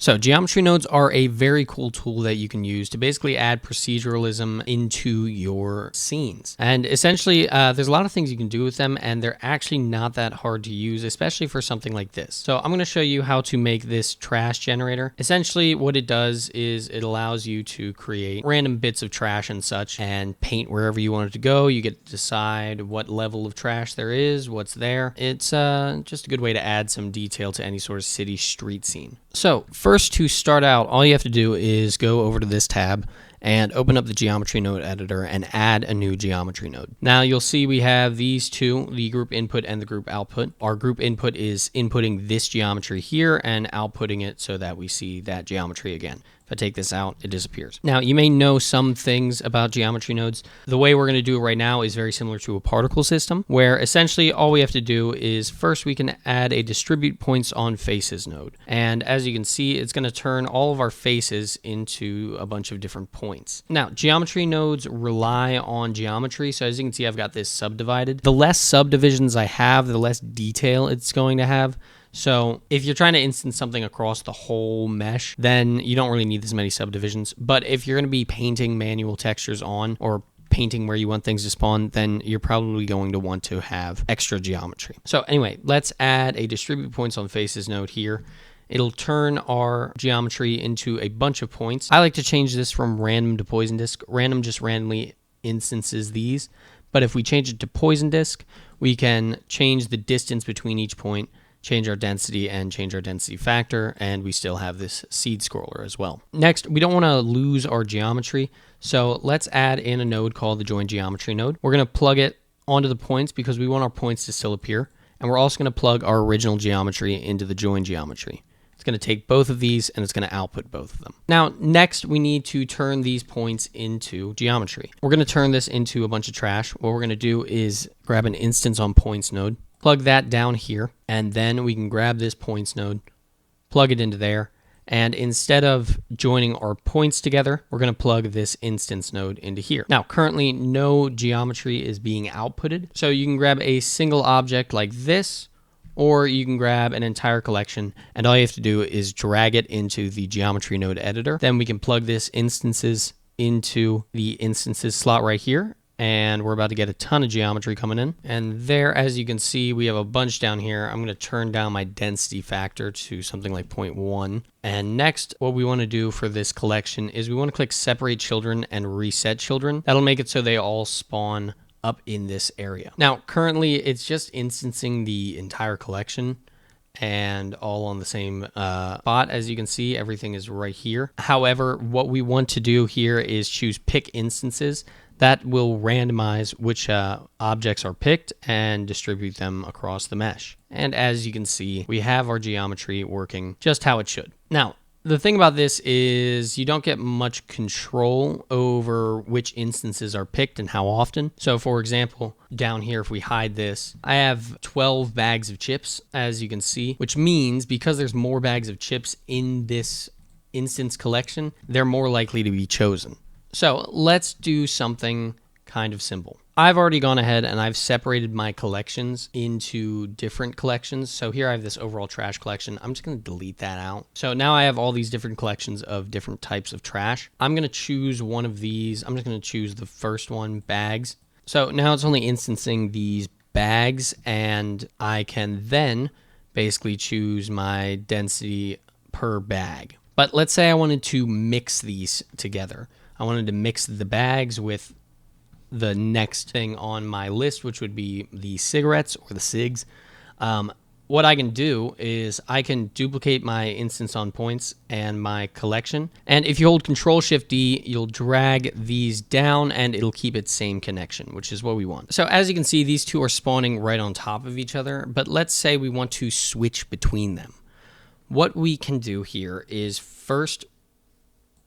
So geometry nodes are a very cool tool that you can use to basically add proceduralism into your scenes. And essentially, there's a lot of things you can do with them, and they're actually not that hard to use, especially for something like this. So I'm going to show you how to make this trash generator. Essentially, what it does is it allows you to create random bits of trash and such and paint wherever you want it to go. You get to decide what level of trash there is, what's there. It's just a good way to add some detail to any sort of city street scene. So first, to start out, all you have to do is go over to this tab and open up the geometry node editor and add a new geometry node. Now you'll see we have these two, the group input and the group output. Our group input is inputting this geometry here and outputting it so that we see that geometry again. If I take this out, it disappears. Now, you may know some things about geometry nodes. The way we're going to do it right now is very similar to a particle system, where essentially all we have to do is first we can add a distribute points on faces node. And as you can see, it's going to turn all of our faces into a bunch of different points. Now, geometry nodes rely on geometry. So as you can see, I've got this subdivided. The less subdivisions I have, the less detail it's going to have. So if you're trying to instance something across the whole mesh, then you don't really need this many subdivisions. But if you're going to be painting manual textures on or painting where you want things to spawn, then you're probably going to want to have extra geometry. So anyway, let's add a distribute points on faces node here. It'll turn our geometry into a bunch of points. I like to change this from random to poison disk. Random just randomly instances these. But if we change it to poison disk, we can change the distance between each point, change our density and change our density factor, and we still have this seed scroller as well. Next, we don't want to lose our geometry, so let's add in a node called the join geometry node. We're going to plug it onto the points because we want our points to still appear, and we're also going to plug our original geometry into the join geometry. It's going to take both of these and it's going to output both of them. Now, next we need to turn these points into geometry. We're going to turn this into a bunch of trash. What we're going to do is grab an instance on points node, plug that down here, and then we can grab this points node, plug it into there, and instead of joining our points together, we're going to plug this instance node into here. Now, currently no geometry is being outputted, so you can grab a single object like this, or you can grab an entire collection, and all you have to do is drag it into the geometry node editor. Then we can plug this instances into the instances slot right here, and we're about to get a ton of geometry coming in. And there, as you can see, we have a bunch down here. I'm going to turn down my density factor to something like 0.1. And next, what we want to do for this collection is we want to click separate children and reset children. That'll make it so they all spawn up in this area. Now, currently, it's just instancing the entire collection and all on the same spot. As you can see, everything is right here. However, what we want to do here is choose pick instances. That will randomize which objects are picked and distribute them across the mesh. And as you can see, we have our geometry working just how it should. Now, the thing about this is you don't get much control over which instances are picked and how often. So for example, down here, if we hide this, I have 12 bags of chips, as you can see, which means because there's more bags of chips in this instance collection, they're more likely to be chosen. So let's do something kind of simple. I've already gone ahead and I've separated my collections into different collections. So here I have this overall trash collection. I'm just going to delete that out. So now I have all these different collections of different types of trash. I'm going to choose one of these. I'm just going to choose the first one, bags. So now it's only instancing these bags, and I can then basically choose my density per bag. But let's say I wanted to mix these together. I wanted to mix the bags with the next thing on my list, which would be the cigarettes or the cigs. What I can do is I can duplicate my instance on points and my collection. And if you hold Control-Shift-D, you'll drag these down and it'll keep its same connection, which is what we want. So as you can see, these two are spawning right on top of each other. But let's say we want to switch between them. What we can do here is first,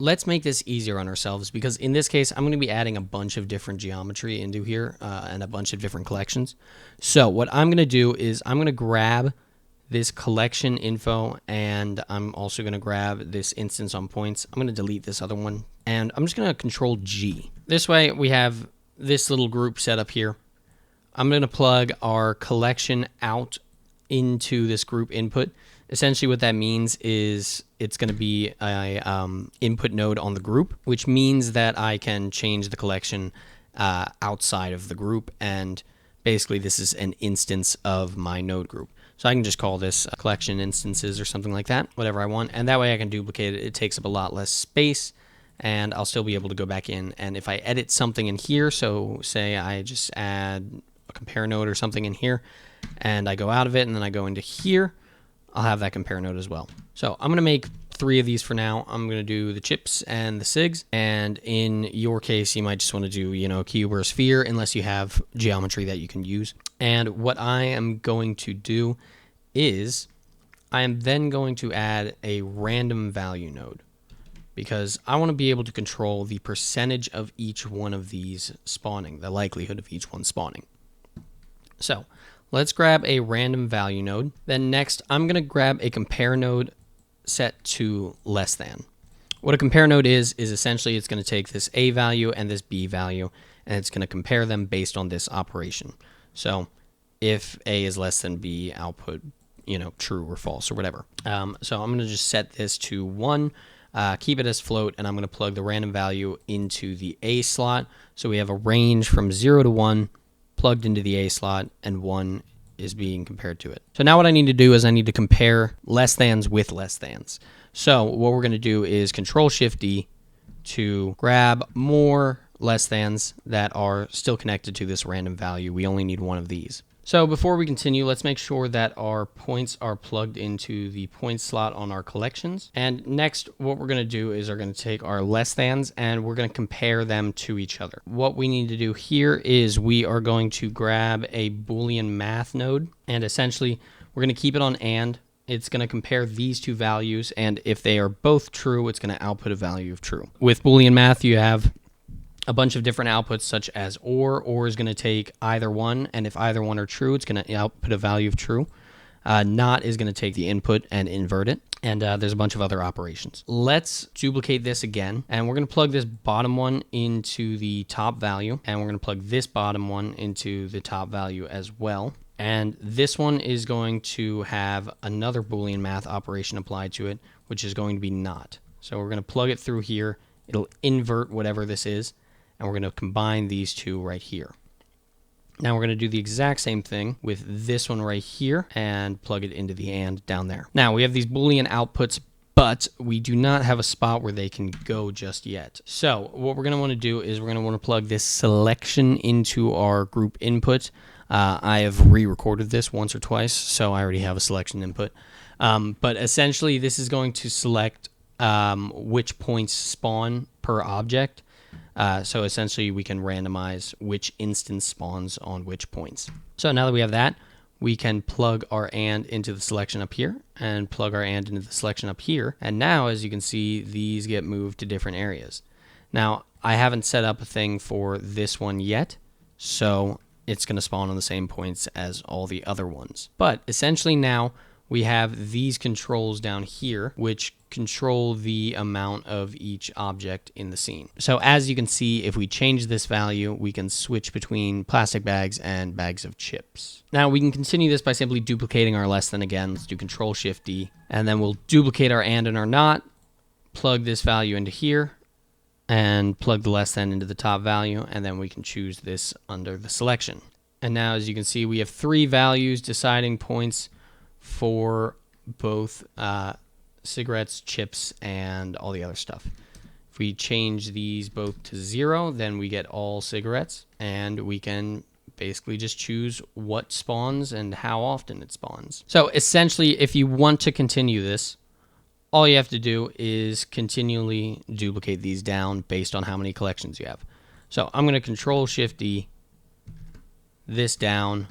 let's make this easier on ourselves, because in this case, I'm going to be adding a bunch of different geometry into here and a bunch of different collections. So what I'm going to do is I'm going to grab this collection info, and I'm also going to grab this instance on points. I'm going to delete this other one, and I'm just going to Control G. This way we have this little group set up here. I'm going to plug our collection out into this group input. Essentially what that means is it's going to be a input node on the group, which means that I can change the collection outside of the group, and basically this is an instance of my node group. So I can just call this collection instances or something like that, whatever I want, and that way I can duplicate it. It takes up a lot less space, and I'll still be able to go back in, and if I edit something in here, so say I just add a compare node or something in here, and I go out of it, and then I go into here, I'll have that compare node as well. So I'm going to make 3 of these for now. I'm going to do the chips and the SIGs. And in your case, you might just want to do, you know, cube or a sphere, unless you have geometry that you can use. And what I am going to do is I am then going to add a random value node, because I want to be able to control the percentage of each one of these spawning, the likelihood of each one spawning. So let's grab a random value node. Then next, I'm going to grab a compare node set to less than. What a compare node is essentially it's going to take this A value and this B value, and it's going to compare them based on this operation. So if A is less than B, output, you know, true or false or whatever. So I'm going to just set this to 1, keep it as float, and I'm going to plug the random value into the A slot. So we have a range from 0 to 1 plugged into the A slot, and 1 is being compared to it. So now what I need to do is I need to compare less thans with less thans. So what we're going to do is Control-Shift-D to grab more less thans that are still connected to this random value. We only need 1 of these. So before we continue, let's make sure that our points are plugged into the point slot on our collections. And next, what we're going to do is we're going to take our less thans and we're going to compare them to each other. What we need to do here is we are going to grab a Boolean math node, and essentially we're going to keep it on AND. It's going to compare these 2 values, and if they are both true, it's going to output a value of true. With Boolean math, you have a bunch of different outputs, such as or is going to take either one, and if either one are true, it's going to output a value of true. Not is going to take the input and invert it, and there's a bunch of other operations. Let's duplicate this again, and we're going to plug this bottom one into the top value, and we're going to plug this bottom one into the top value as well. And this one is going to have another Boolean math operation applied to it, which is going to be not. So we're going to plug it through here. It'll invert whatever this is, and we're going to combine these 2 right here. Now we're going to do the exact same thing with this one right here and plug it into the AND down there. Now we have these Boolean outputs, but we do not have a spot where they can go just yet. So what we're going to want to do is we're going to want to plug this selection into our group input. I have re-recorded this once or twice, so I already have a selection input. But essentially this is going to select which points spawn per object. So essentially we can randomize which instance spawns on which points. So now that we have that, we can plug our AND into the selection up here and plug our AND into the selection up here. And now, as you can see, these get moved to different areas. Now, I haven't set up a thing for this one yet, so it's going to spawn on the same points as all the other ones. But essentially now we have these controls down here, which control the amount of each object in the scene. So as you can see, if we change this value, we can switch between plastic bags and bags of chips. Now we can continue this by simply duplicating our less than again. Let's do Control-Shift-D, and then we'll duplicate our and our not, plug this value into here, and plug the less than into the top value, and then we can choose this under the selection. And now, as you can see, we have 3 values deciding points for both cigarettes, chips, and all the other stuff. If we change these both to 0, then we get all cigarettes, and we can basically just choose what spawns and how often it spawns. So essentially, if you want to continue this, all you have to do is continually duplicate these down based on how many collections you have. So I'm going to Control-Shift-D this down,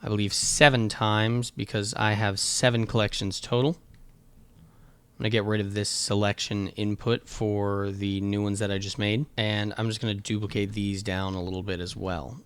I believe 7 times, because I have 7 collections total. I'm going to get rid of this selection input for the new ones that I just made, and I'm just going to duplicate these down a little bit as well.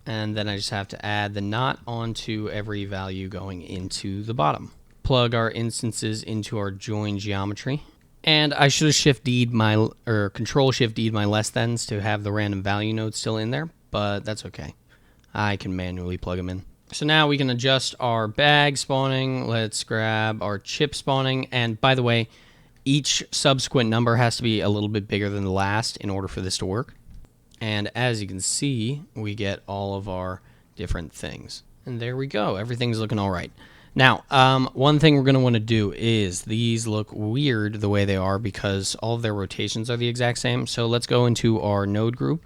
And then I just have to add the not onto every value going into the bottom. Plug our instances into our join geometry. And I should have Shift-D'd my, or Control-Shift-D'd my less thans to have the random value node still in there, but that's okay. I can manually plug them in. So now we can adjust our bag spawning. Let's grab our chip spawning. And by the way, each subsequent number has to be a little bit bigger than the last in order for this to work. And as you can see, we get all of our different things. And there we go. Everything's looking all right. Now, one thing we're going to want to do is these look weird the way they are because all of their rotations are the exact same. So let's go into our node group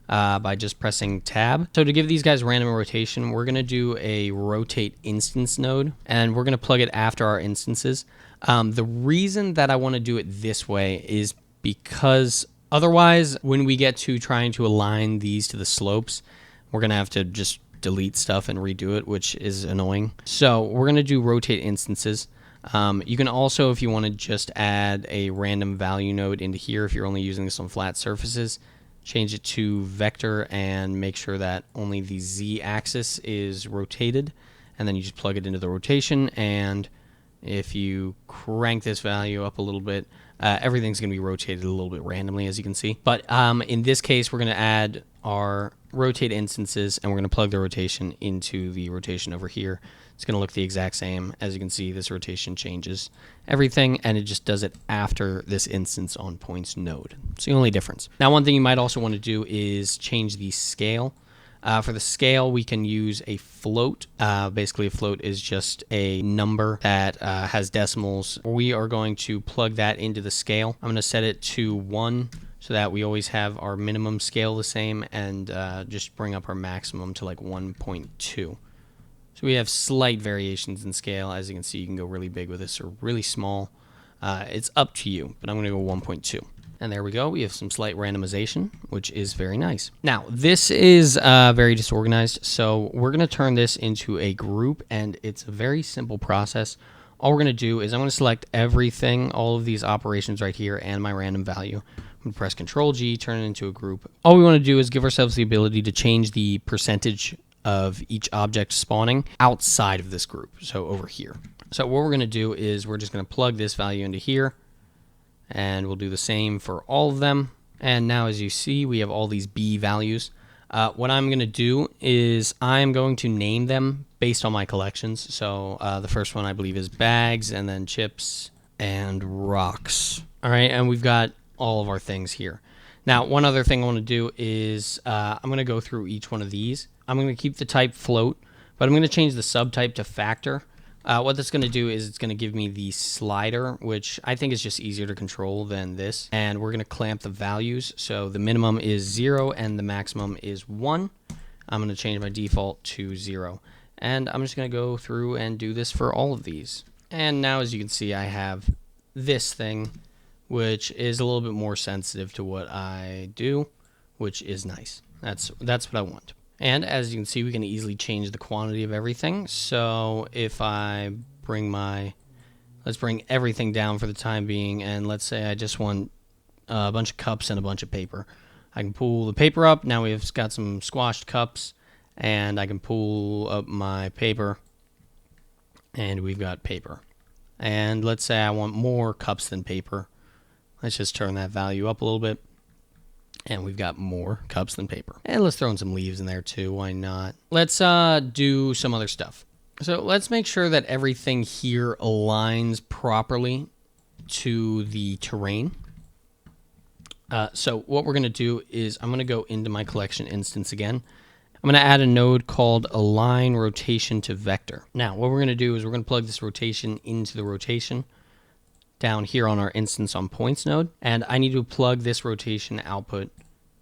by just pressing tab. So to give these guys random rotation, we're going to do a rotate instance node, and we're going to plug it after our instances. The reason that I want to do it this way is because otherwise, when we get to trying to align these to the slopes, we're going to have to just delete stuff and redo it, which is annoying. So we're going to do rotate instances. You can also, if you want to just add a random value node into here, if you're only using this on flat surfaces, change it to vector and make sure that only the z-axis is rotated, and then you just plug it into the rotation. And if you crank this value up a little bit, everything's going to be rotated a little bit randomly, as you can see. But in this case, we're going to add our rotate instances, and we're going to plug the rotation into the rotation over here. It's going to look the exact same. As you can see, this rotation changes everything, and it just does it after this instance on points node. It's the only difference. Now, one thing you might also want to do is change the scale. For the scale, we can use a float. Basically, a float is just a number that has decimals. We are going to plug that into the scale. I'm going to set it to 1 so that we always have our minimum scale the same, and just bring up our maximum to like 1.2. So we have slight variations in scale. As you can see, you can go really big with this or really small. It's up to you, but I'm going to go 1.2. And there we go. We have some slight randomization, which is very nice. Now, this is very disorganized, so we're going to turn this into a group, and it's a very simple process. All we're going to do is I'm going to select everything, all of these operations right here, and my random value. I'm going to press Control-G, turn it into a group. All we want to do is give ourselves the ability to change the percentage of each object spawning outside of this group, so over here. So what we're going to do is we're just going to plug this value into here, and we'll do the same for all of them. And now, as you see, we have all these B values. What I'm going to do is I'm going to name them based on my collections. So the first one I believe is bags, and then chips and rocks. All right, and we've got all of our things here. Now, one other thing I want to do is I'm going to go through each one of these. I'm going to keep the type float, but I'm going to change the subtype to factor. What that's going to do is it's going to give me the slider, which I think is just easier to control than this. And we're going to clamp the values. So the minimum is 0 and the maximum is 1. I'm going to change my default to 0. And I'm just going to go through and do this for all of these. And now, as you can see, I have this thing, which is a little bit more sensitive to what I do, which is nice. That's what I want. And as you can see, we can easily change the quantity of everything. So if I let's bring everything down for the time being, and let's say I just want a bunch of cups and a bunch of paper. I can pull the paper up. Now we've got some squashed cups, and I can pull up my paper, and we've got paper. And let's say I want more cups than paper. Let's just turn that value up a little bit. And we've got more cups than paper. And let's throw in some leaves in there too. Why not? Let's do some other stuff. So let's make sure that everything here aligns properly to the terrain. So what we're going to do is I'm going to go into my collection instance again. I'm going to add a node called align rotation to vector. Now, what we're going to do is we're going to plug this rotation into the rotation down here on our instance on points node, and I need to plug this rotation output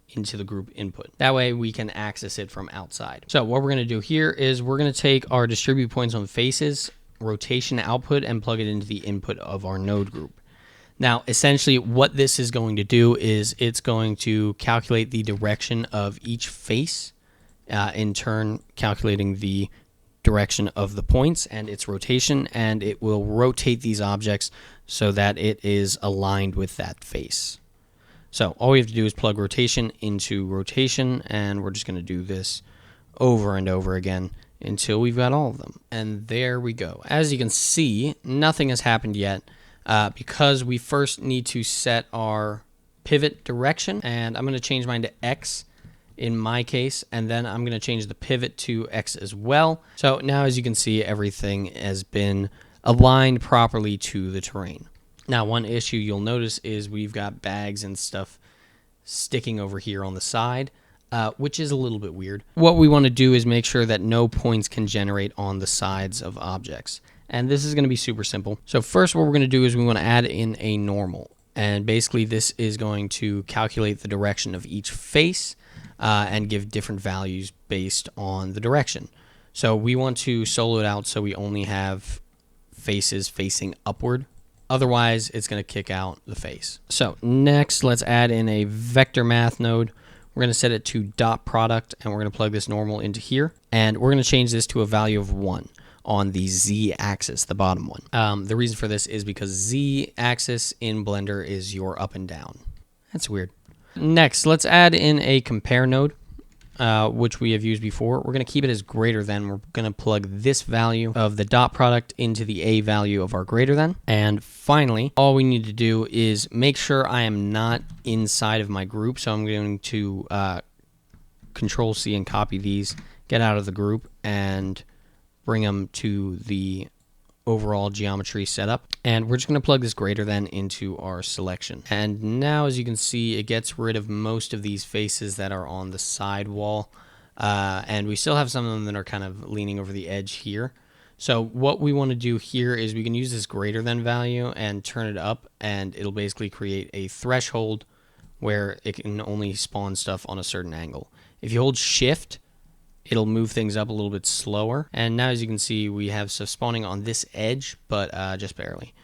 into the group input. That way we can access it from outside. So what we're going to do here is we're going to take our distribute points on faces rotation output and plug it into the input of our node group. Now, essentially what this is going to do is it's going to calculate the direction of each face, in turn calculating the direction of the points and its rotation, and it will rotate these objects so that it is aligned with that face. So all we have to do is plug rotation into rotation, and we're just going to do this over and over again until we've got all of them. And there we go. As you can see, nothing has happened yet because we first need to set our pivot direction, and I'm going to change mine to X in my case, and then I'm going to change the pivot to X as well. So now, as you can see, everything has been aligned properly to the terrain. Now, one issue you'll notice is we've got bags and stuff sticking over here on the side, which is a little bit weird. What we want to do is make sure that no points can generate on the sides of objects. And this is going to be super simple. So first, what we're going to do is we want to add in a normal. And basically, this is going to calculate the direction of each face and give different values based on the direction. So we want to solo it out so we only have faces facing upward. Otherwise, it's going to kick out the face. So next, let's add in a vector math node. We're going to set it to dot product, and we're going to plug this normal into here. And we're going to change this to a value of 1 on the Z axis, the bottom one. The reason for this is because Z axis in Blender is your up and down. That's weird. Next, let's add in a compare node, which we have used before. We're going to keep it as greater than. We're going to plug this value of the dot product into the A value of our greater than. And finally, all we need to do is make sure I am not inside of my group. So I'm going to Control C and copy these, get out of the group, and bring them to the overall geometry setup. And we're just going to plug this greater than into our selection. And now, as you can see, it gets rid of most of these faces that are on the side wall. And we still have some of them that are kind of leaning over the edge here. So what we want to do here is we can use this greater than value and turn it up, and it'll basically create a threshold where it can only spawn stuff on a certain angle. If you hold shift, it'll move things up a little bit slower. And now, as you can see, we have stuff spawning on this edge, but just barely.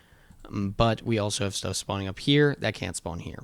But we also have stuff spawning up here that can't spawn here.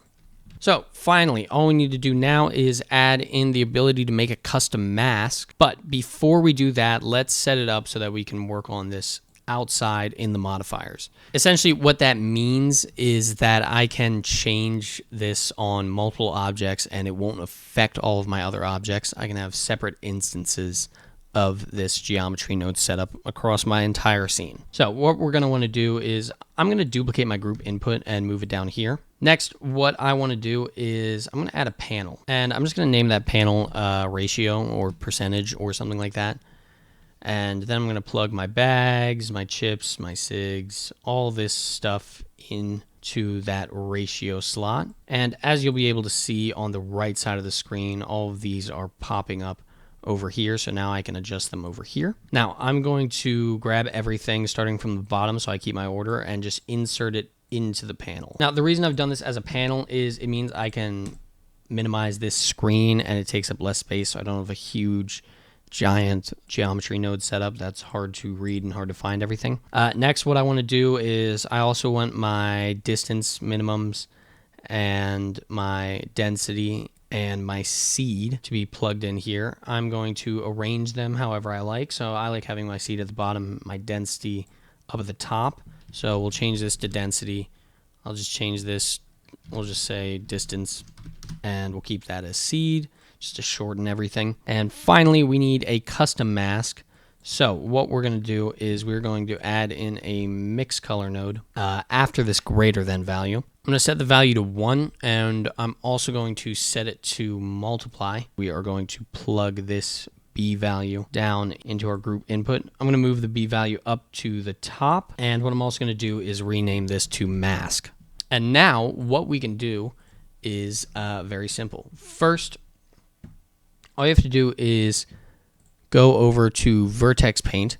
So finally, all we need to do now is add in the ability to make a custom mask. But before we do that, let's set it up so that we can work on this outside in the modifiers. Essentially, what that means is that I can change this on multiple objects and it won't affect all of my other objects. I can have separate instances of this geometry node setup across my entire scene. So what we're going to want to do is I'm going to duplicate my group input and move it down here. Next, what I want to do is I'm going to add a panel, and I'm just going to name that panel ratio or percentage or something like that. And then I'm going to plug my bags, my chips, my SIGs, all this stuff into that ratio slot. And as you'll be able to see on the right side of the screen, all of these are popping up over here. So now I can adjust them over here. Now I'm going to grab everything starting from the bottom so I keep my order and just insert it into the panel. Now the reason I've done this as a panel is it means I can minimize this screen and it takes up less space, so I don't have a huge giant geometry node setup that's hard to read and hard to find everything. Next, what I want to do is I also want my distance minimums and my density and my seed to be plugged in here. I'm going to arrange them however I like. So I like having my seed at the bottom, my density up at the top. So we'll change this to density. I'll just change this. We'll just say distance, and we'll keep that as seed, just to shorten everything. And finally, we need a custom mask. So what we're going to do is we're going to add in a mix color node after this greater than value. I'm going to set the value to 1, and I'm also going to set it to multiply. We are going to plug this B value down into our group input. I'm going to move the B value up to the top, and what I'm also going to do is rename this to mask. And now what we can do is very simple. First, all you have to do is go over to Vertex Paint,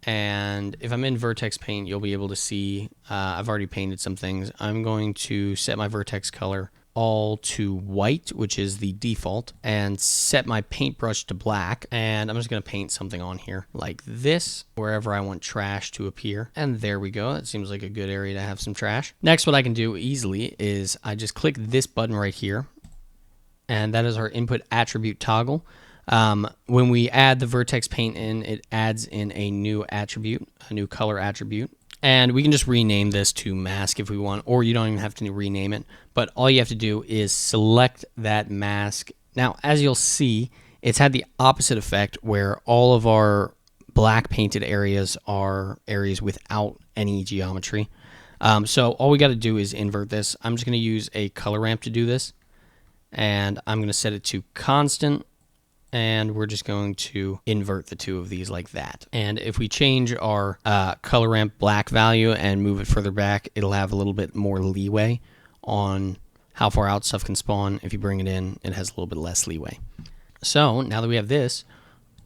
and if I'm in Vertex Paint, you'll be able to see I've already painted some things. I'm going to set my vertex color all to white, which is the default, and set my paintbrush to black, and I'm just going to paint something on here like this wherever I want trash to appear, and there we go. That seems like a good area to have some trash. Next, what I can do easily is I just click this button right here, and that is our input attribute toggle. When we add the vertex paint in, it adds in a new attribute, a new color attribute. And we can just rename this to mask if we want, or you don't even have to rename it. But all you have to do is select that mask. Now, as you'll see, it's had the opposite effect where all of our black painted areas are areas without any geometry. So all we got to do is invert this. I'm just going to use a color ramp to do this. and I'm going to set it to constant, and we're just going to invert the two of these like that. And if we change our color ramp black value and move it further back, it'll have a little bit more leeway on how far out stuff can spawn. If you bring it in, it has a little bit less leeway. So now that we have this,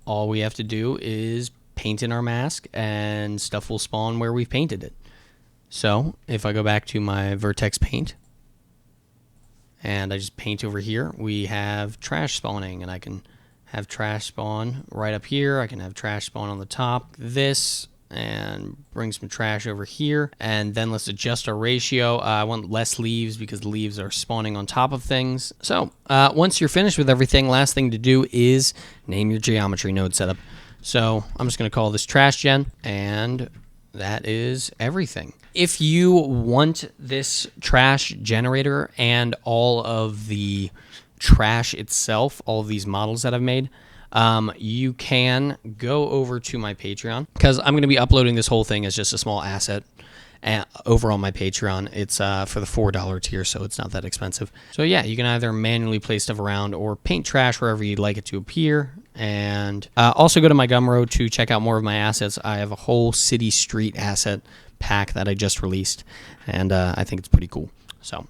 all we have to do is paint in our mask and stuff will spawn where we've painted it. So if I go back to my vertex paint and I just paint over here, we have trash spawning, and I can have trash spawn right up here. I can have trash spawn on the top, this, and bring some trash over here. And then let's adjust our ratio. I want less leaves because the leaves are spawning on top of things. So once you're finished with everything, last thing to do is name your geometry node setup. So I'm just going to call this trash gen, and that is everything. If you want this trash generator and all of the trash itself, all of these models that I've made, you can go over to my Patreon, because I'm going to be uploading this whole thing as just a small asset over on my Patreon. It's for the $4 tier, so it's not that expensive. So yeah, you can either manually place stuff around or paint trash wherever you'd like it to appear. And also go to my Gumroad to check out more of my assets. I have a whole city street asset pack that I just released, and I think it's pretty cool. So